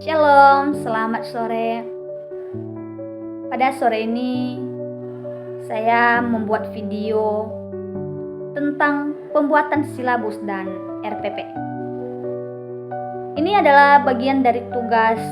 Shalom, selamat sore. Pada sore ini saya membuat video tentang pembuatan silabus dan RPP. Ini adalah bagian dari tugas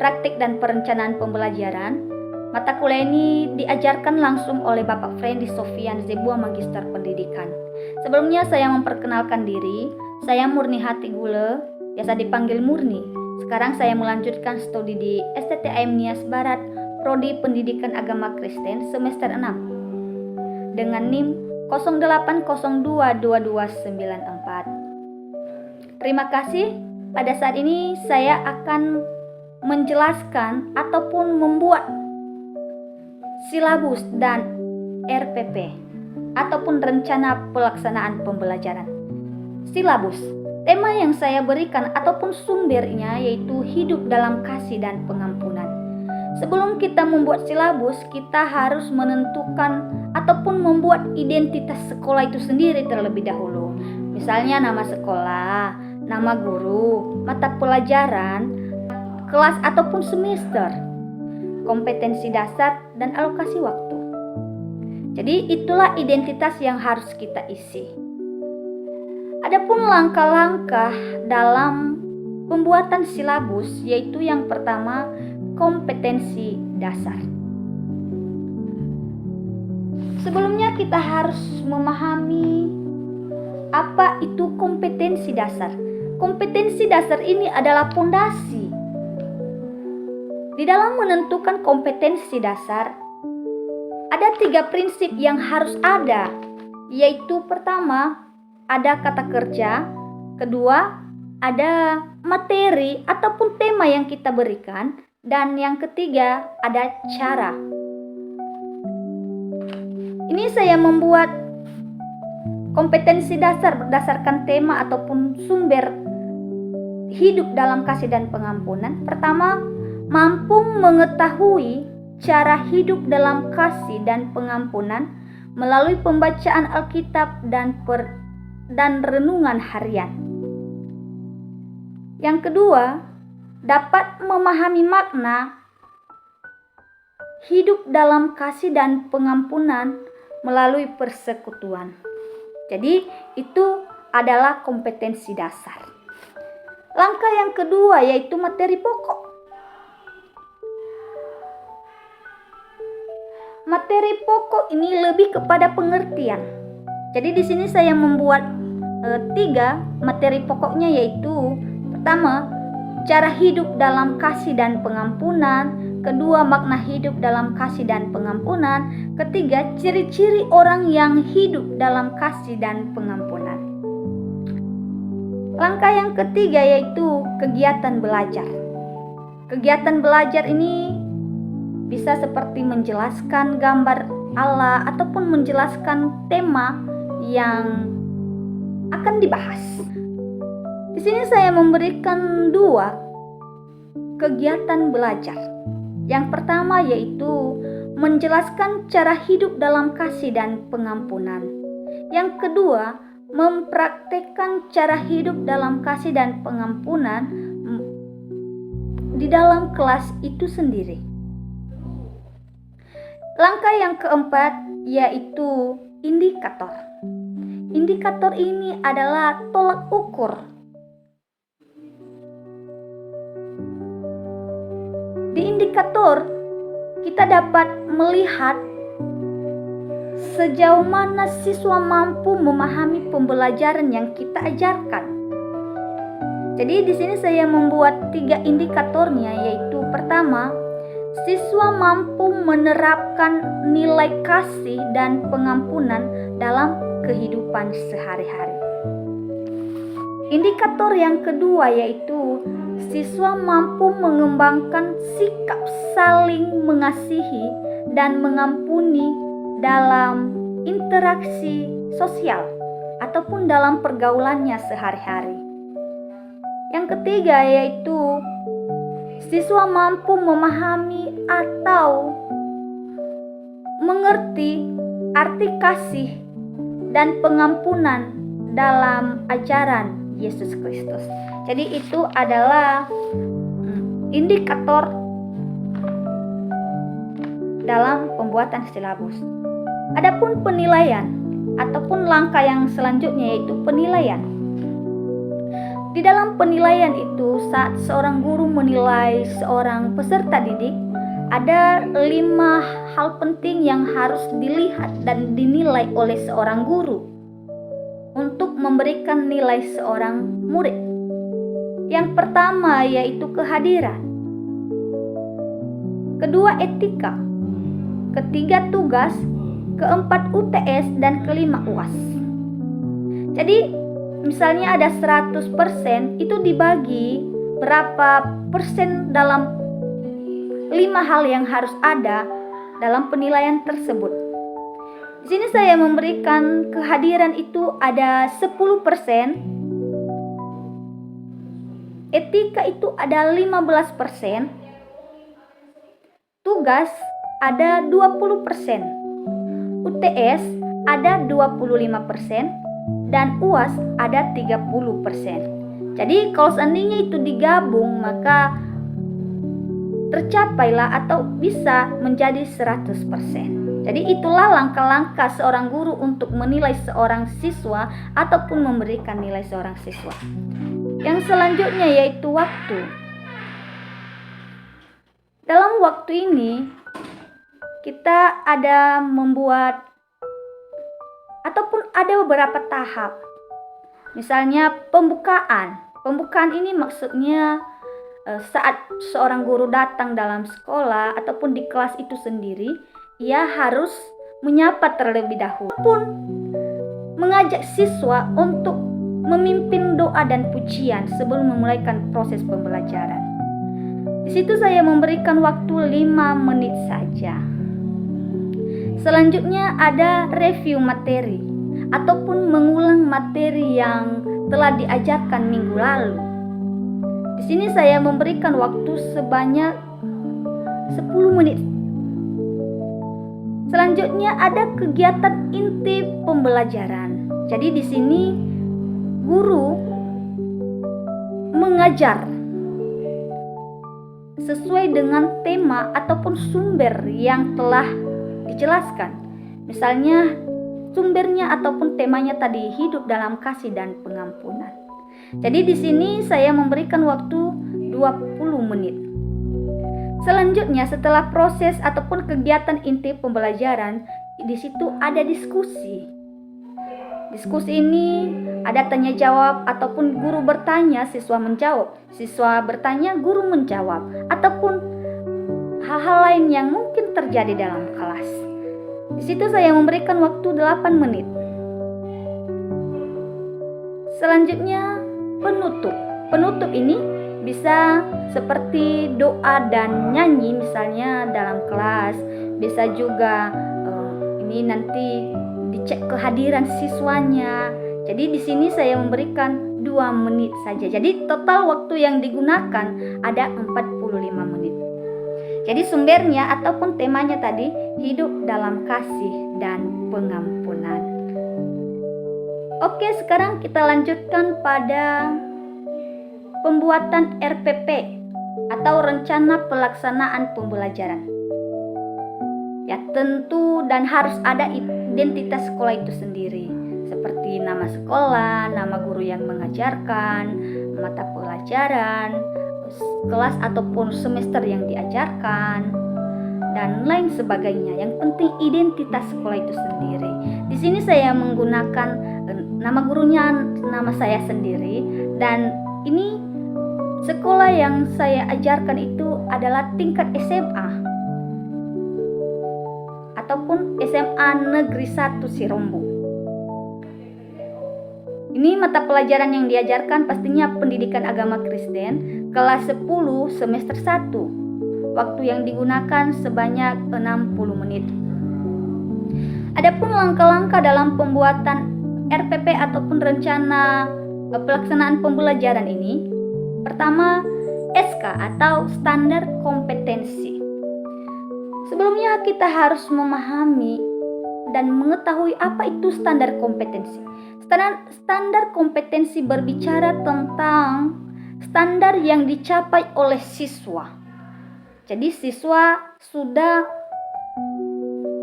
praktik dan perencanaan pembelajaran. Mata kuliah ini diajarkan langsung oleh Bapak Friendly Sofian Zebua Magister Pendidikan. Sebelumnya saya memperkenalkan diri, saya Murni Hati Gule, biasa dipanggil Murni. Sekarang saya melanjutkan studi di STTAIM Nias Barat, Prodi Pendidikan Agama Kristen semester 6 dengan NIM 08022294. Terima kasih. Pada saat ini saya akan menjelaskan ataupun membuat silabus dan RPP ataupun rencana pelaksanaan pembelajaran. Silabus, tema yang saya berikan ataupun sumbernya yaitu hidup dalam kasih dan pengampunan. Sebelum kita membuat silabus, kita harus menentukan ataupun membuat identitas sekolah itu sendiri terlebih dahulu. Misalnya nama sekolah, nama guru, mata pelajaran, kelas ataupun semester, kompetensi dasar, dan alokasi waktu. Jadi itulah identitas yang harus kita isi. Adapun langkah-langkah dalam pembuatan silabus yaitu yang pertama, kompetensi dasar. Sebelumnya kita harus memahami apa itu kompetensi dasar. Kompetensi dasar ini adalah fondasi. Di dalam menentukan kompetensi dasar, ada 3 prinsip yang harus ada, yaitu pertama, ada kata kerja, kedua, ada materi ataupun tema yang kita berikan, dan yang ketiga, ada cara. Ini saya membuat kompetensi dasar berdasarkan tema ataupun sumber hidup dalam kasih dan pengampunan. Pertama, mampu mengetahui cara hidup dalam kasih dan pengampunan melalui pembacaan Alkitab dan renungan harian. Yang kedua, dapat memahami makna hidup dalam kasih dan pengampunan melalui persekutuan. Jadi itu adalah kompetensi dasar. Langkah yang kedua yaitu materi pokok. Materi pokok ini lebih kepada pengertian. Jadi di sini saya membuat 3 materi pokoknya, yaitu pertama, cara hidup dalam kasih dan pengampunan, kedua, makna hidup dalam kasih dan pengampunan, ketiga, ciri-ciri orang yang hidup dalam kasih dan pengampunan. Langkah yang ketiga yaitu kegiatan belajar. Kegiatan belajar ini bisa seperti menjelaskan gambar Allah ataupun menjelaskan tema yang akan dibahas. Di sini saya memberikan 2 kegiatan belajar. Yang pertama yaitu menjelaskan cara hidup dalam kasih dan pengampunan. Yang kedua, mempraktekkan cara hidup dalam kasih dan pengampunan di dalam kelas itu sendiri. Langkah yang keempat yaitu indikator. Indikator ini adalah tolak ukur. Di indikator kita dapat melihat sejauh mana siswa mampu memahami pembelajaran yang kita ajarkan. Jadi di sini saya membuat 3 indikatornya, yaitu pertama, siswa mampu menerapkan nilai kasih dan pengampunan dalam kehidupan sehari-hari. Indikator yang kedua yaitu siswa mampu mengembangkan sikap saling mengasihi dan mengampuni dalam interaksi sosial ataupun dalam pergaulannya sehari-hari. Yang ketiga yaitu siswa mampu memahami atau mengerti arti kasih dan pengampunan dalam ajaran Yesus Kristus. Jadi itu adalah indikator dalam pembuatan silabus. Adapun penilaian ataupun langkah yang selanjutnya yaitu penilaian. Di dalam penilaian itu, saat seorang guru menilai seorang peserta didik, ada 5 hal penting yang harus dilihat dan dinilai oleh seorang guru untuk memberikan nilai seorang murid. Yang pertama yaitu kehadiran. Kedua, etika. Ketiga, tugas. Keempat, UTS. Dan kelima, UAS. Jadi misalnya ada 100%, itu dibagi berapa persen dalam 5 hal yang harus ada dalam penilaian tersebut. Di sini saya memberikan kehadiran itu ada 10%, etika itu ada 15%, tugas ada 20%, UTS ada 25%, dan UAS ada 30%. Jadi kalau seandainya itu digabung, maka tercapailah atau bisa menjadi 100%. Jadi itulah langkah-langkah seorang guru untuk menilai seorang siswa ataupun memberikan nilai seorang siswa. Yang selanjutnya yaitu waktu. Dalam waktu ini kita ada membuat ataupun ada beberapa tahap. Misalnya pembukaan. Pembukaan ini maksudnya saat seorang guru datang dalam sekolah ataupun di kelas itu sendiri, ia harus menyapa terlebih dahulu. Pun mengajak siswa untuk memimpin doa dan pujian sebelum memulaikan proses pembelajaran. Di situ saya memberikan waktu 5 menit saja. Selanjutnya ada review materi ataupun mengulang materi yang telah diajarkan minggu lalu. Di sini saya memberikan waktu sebanyak 10 menit. Selanjutnya ada kegiatan inti pembelajaran. Jadi di sini guru mengajar sesuai dengan tema ataupun sumber yang telah dijelaskan. Misalnya sumbernya ataupun temanya tadi hidup dalam kasih dan pengampunan. Jadi di sini saya memberikan waktu 20 menit. Selanjutnya setelah proses ataupun kegiatan inti pembelajaran, di situ ada diskusi. Diskusi ini ada tanya jawab ataupun guru bertanya, siswa menjawab. Siswa bertanya, guru menjawab, ataupun hal-hal lain yang mungkin terjadi dalam kelas. Di situ saya memberikan waktu 8 menit. Selanjutnya penutup. Penutup ini bisa seperti doa dan nyanyi misalnya dalam kelas. Bisa juga ini nanti dicek kehadiran siswanya. Jadi di sini saya memberikan 2 menit saja. Jadi total waktu yang digunakan ada 45 menit. Jadi sumbernya ataupun temanya tadi hidup dalam kasih dan pengampunan. Oke, sekarang kita lanjutkan pada pembuatan RPP atau rencana pelaksanaan pembelajaran. Ya tentu dan harus ada identitas sekolah itu sendiri, seperti nama sekolah, nama guru yang mengajarkan, mata pelajaran, kelas ataupun semester yang diajarkan, dan lain sebagainya. Yang penting identitas sekolah itu sendiri. Di sini saya menggunakan nama gurunya, nama saya sendiri, dan ini sekolah yang saya ajarkan itu adalah tingkat SMA ataupun SMA Negeri 1 Sirombo. Ini mata pelajaran yang diajarkan pastinya pendidikan agama Kristen kelas 10 semester 1. Waktu yang digunakan sebanyak 60 menit. Adapun langkah-langkah dalam pembuatan RPP ataupun rencana pelaksanaan pembelajaran ini. Pertama, SK atau standar kompetensi. Sebelumnya kita harus memahami dan mengetahui apa itu standar kompetensi. Standar kompetensi berbicara tentang standar yang dicapai oleh siswa. Jadi siswa sudah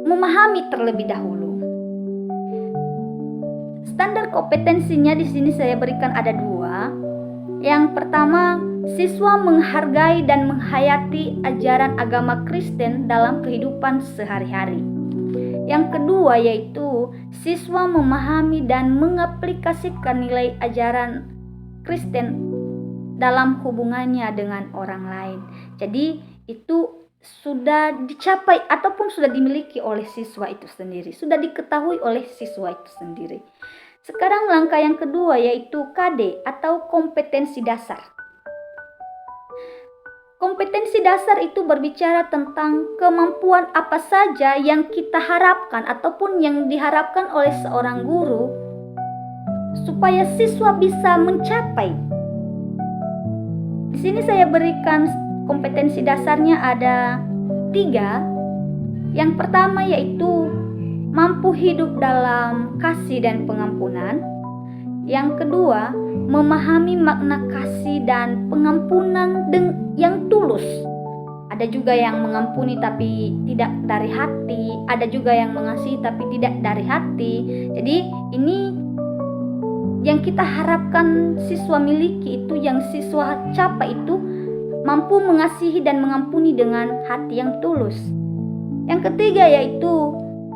memahami terlebih dahulu. Standar kompetensinya di sini saya berikan ada 2. Yang pertama, siswa menghargai dan menghayati ajaran agama Kristen dalam kehidupan sehari-hari. Yang kedua yaitu siswa memahami dan mengaplikasikan nilai ajaran Kristen dalam hubungannya dengan orang lain. Jadi itu sudah dicapai ataupun sudah dimiliki oleh siswa itu sendiri, sudah diketahui oleh siswa itu sendiri. Sekarang langkah yang kedua yaitu KD atau kompetensi dasar. Kompetensi dasar itu berbicara tentang kemampuan apa saja yang kita harapkan ataupun yang diharapkan oleh seorang guru supaya siswa bisa mencapai. Di sini saya berikan kompetensi dasarnya ada 3. Yang pertama yaitu mampu hidup dalam kasih dan pengampunan. Yang kedua, memahami makna kasih dan pengampunan yang tulus. Ada juga yang mengampuni tapi tidak dari hati, ada juga yang mengasihi tapi tidak dari hati. Jadi ini yang kita harapkan siswa miliki itu, yang siswa capai itu, mampu mengasihi dan mengampuni dengan hati yang tulus. Yang ketiga yaitu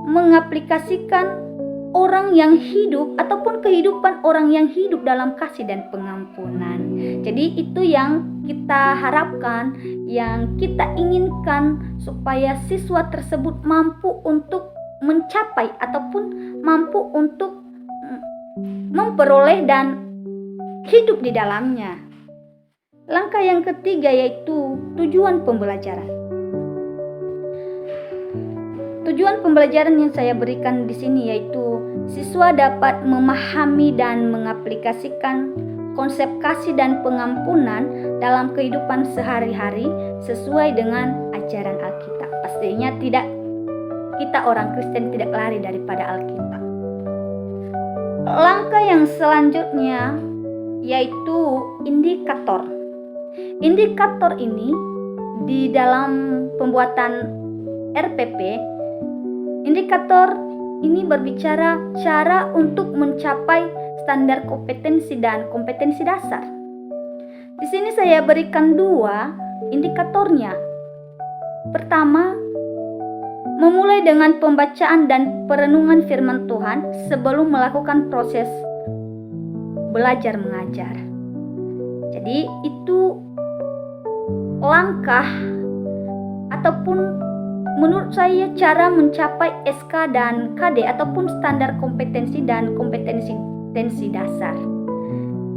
mengaplikasikan orang yang hidup ataupun kehidupan orang yang hidup dalam kasih dan pengampunan. Jadi itu yang kita harapkan, yang kita inginkan supaya siswa tersebut mampu untuk mencapai ataupun mampu untuk memperoleh dan hidup di dalamnya. Langkah yang ketiga yaitu tujuan pembelajaran. Tujuan pembelajaran yang saya berikan di sini yaitu siswa dapat memahami dan mengaplikasikan konsep kasih dan pengampunan dalam kehidupan sehari-hari sesuai dengan ajaran Alkitab. Pastinya kita orang Kristen tidak lari daripada Alkitab. Langkah yang selanjutnya yaitu indikator. Indikator ini di dalam pembuatan RPP, indikator ini berbicara cara untuk mencapai standar kompetensi dan kompetensi dasar. Di sini saya berikan 2 indikatornya. Pertama, memulai dengan pembacaan dan perenungan firman Tuhan sebelum melakukan proses belajar mengajar. Jadi itu langkah ataupun menurut saya cara mencapai SK dan KD ataupun standar kompetensi dan kompetensi dasar.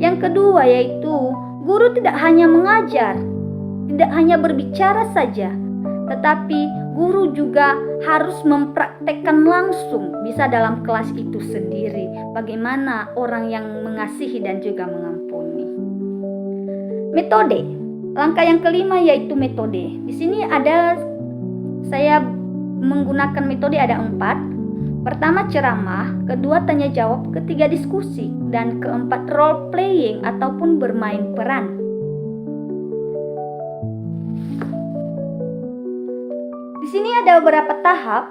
Yang kedua yaitu guru tidak hanya mengajar, tidak hanya berbicara saja, tetapi guru juga harus mempraktekkan langsung, bisa dalam kelas itu sendiri, bagaimana orang yang mengasihi dan juga mengampuni. Metode. Langkah yang kelima yaitu metode. Di sini saya menggunakan metode ada 4. Pertama ceramah, kedua tanya jawab, ketiga diskusi, dan keempat role playing ataupun bermain peran. Di sini ada beberapa tahap.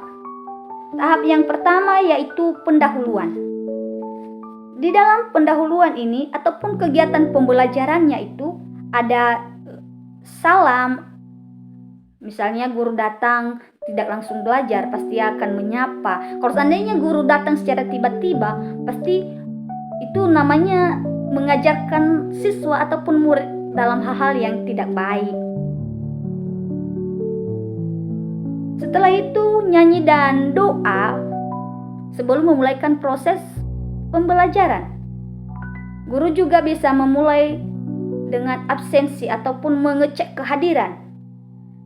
Tahap yang pertama yaitu pendahuluan. Di dalam pendahuluan ini ataupun kegiatan pembelajarannya itu ada salam. Misalnya guru datang tidak langsung belajar, pasti akan menyapa. Kalau seandainya guru datang secara tiba-tiba, pasti itu namanya mengajarkan siswa ataupun murid dalam hal-hal yang tidak baik. Setelah itu nyanyi dan doa sebelum memulaikan proses pembelajaran. Guru juga bisa memulai dengan absensi ataupun mengecek kehadiran.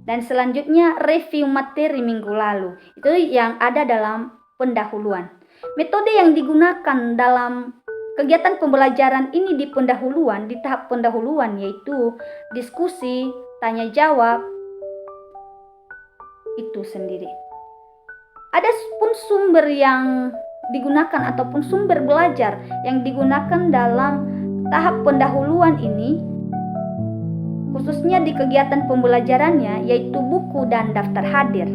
Dan selanjutnya review materi minggu lalu. Itu yang ada dalam pendahuluan. Metode yang digunakan dalam kegiatan pembelajaran ini di pendahuluan, di tahap pendahuluan yaitu diskusi, tanya jawab, itu sendiri. Ada pun sumber yang digunakan ataupun sumber belajar yang digunakan dalam tahap pendahuluan ini khususnya di kegiatan pembelajarannya, yaitu buku dan daftar hadir.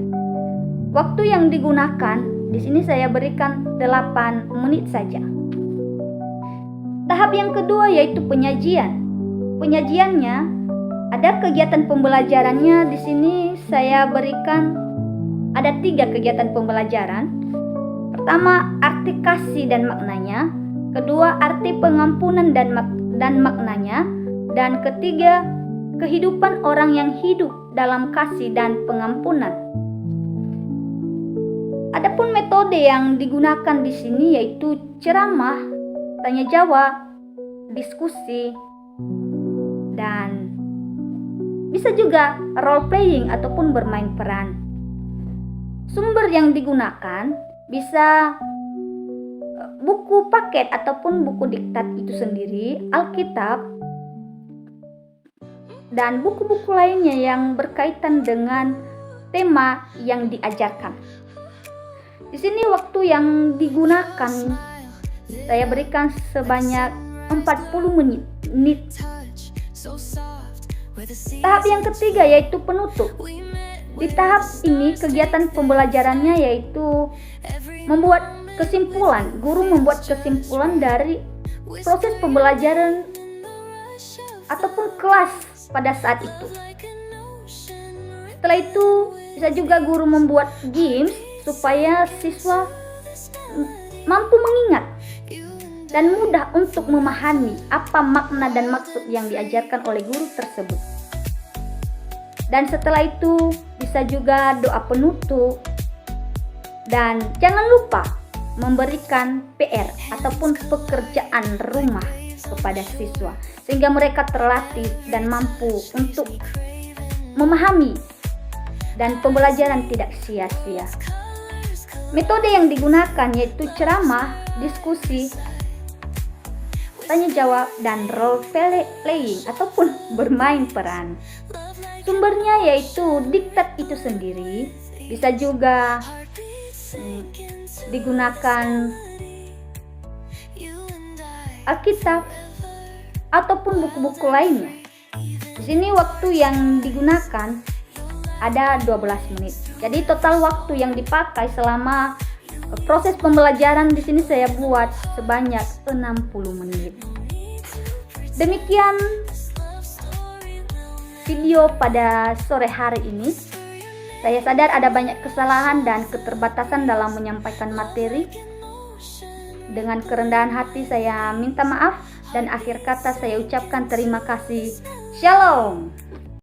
Waktu yang digunakan di sini saya berikan 8 menit saja. Tahap yang kedua yaitu penyajian. Penyajiannya ada kegiatan pembelajarannya. Di sini saya berikan ada 3 kegiatan pembelajaran. Pertama, arti kasih dan maknanya. Kedua, arti pengampunan dan maknanya. Dan ketiga, kehidupan orang yang hidup dalam kasih dan pengampunan. Adapun metode yang digunakan di sini yaitu ceramah, tanya jawab, diskusi, dan bisa juga role playing ataupun bermain peran. Sumber yang digunakan bisa buku paket ataupun buku diktat itu sendiri, Alkitab, dan buku-buku lainnya yang berkaitan dengan tema yang diajarkan. Di sini waktu yang digunakan saya berikan sebanyak 40 menit. Tahap yang ketiga yaitu penutup. Di tahap ini kegiatan pembelajarannya yaitu membuat kesimpulan. Guru membuat kesimpulan dari proses pembelajaran ataupun kelas pada saat itu. Setelah itu bisa juga guru membuat games supaya siswa mampu mengingat dan mudah untuk memahami apa makna dan maksud yang diajarkan oleh guru tersebut. Dan setelah itu bisa juga doa penutup. Dan jangan lupa memberikan PR ataupun pekerjaan rumah kepada siswa sehingga mereka terlatih dan mampu untuk memahami dan pembelajaran tidak sia-sia. Metode yang digunakan yaitu ceramah, diskusi, tanya jawab, dan role playing ataupun bermain peran. Sumbernya yaitu diktat itu sendiri, bisa juga digunakan Alkitab ataupun buku-buku lainnya. Di sini waktu yang digunakan ada 12 menit. Jadi total waktu yang dipakai selama proses pembelajaran di sini saya buat sebanyak 60 menit. Demikian video pada sore hari ini. Saya sadar ada banyak kesalahan dan keterbatasan dalam menyampaikan materi. Dengan kerendahan hati saya minta maaf dan akhir kata saya ucapkan terima kasih. Shalom.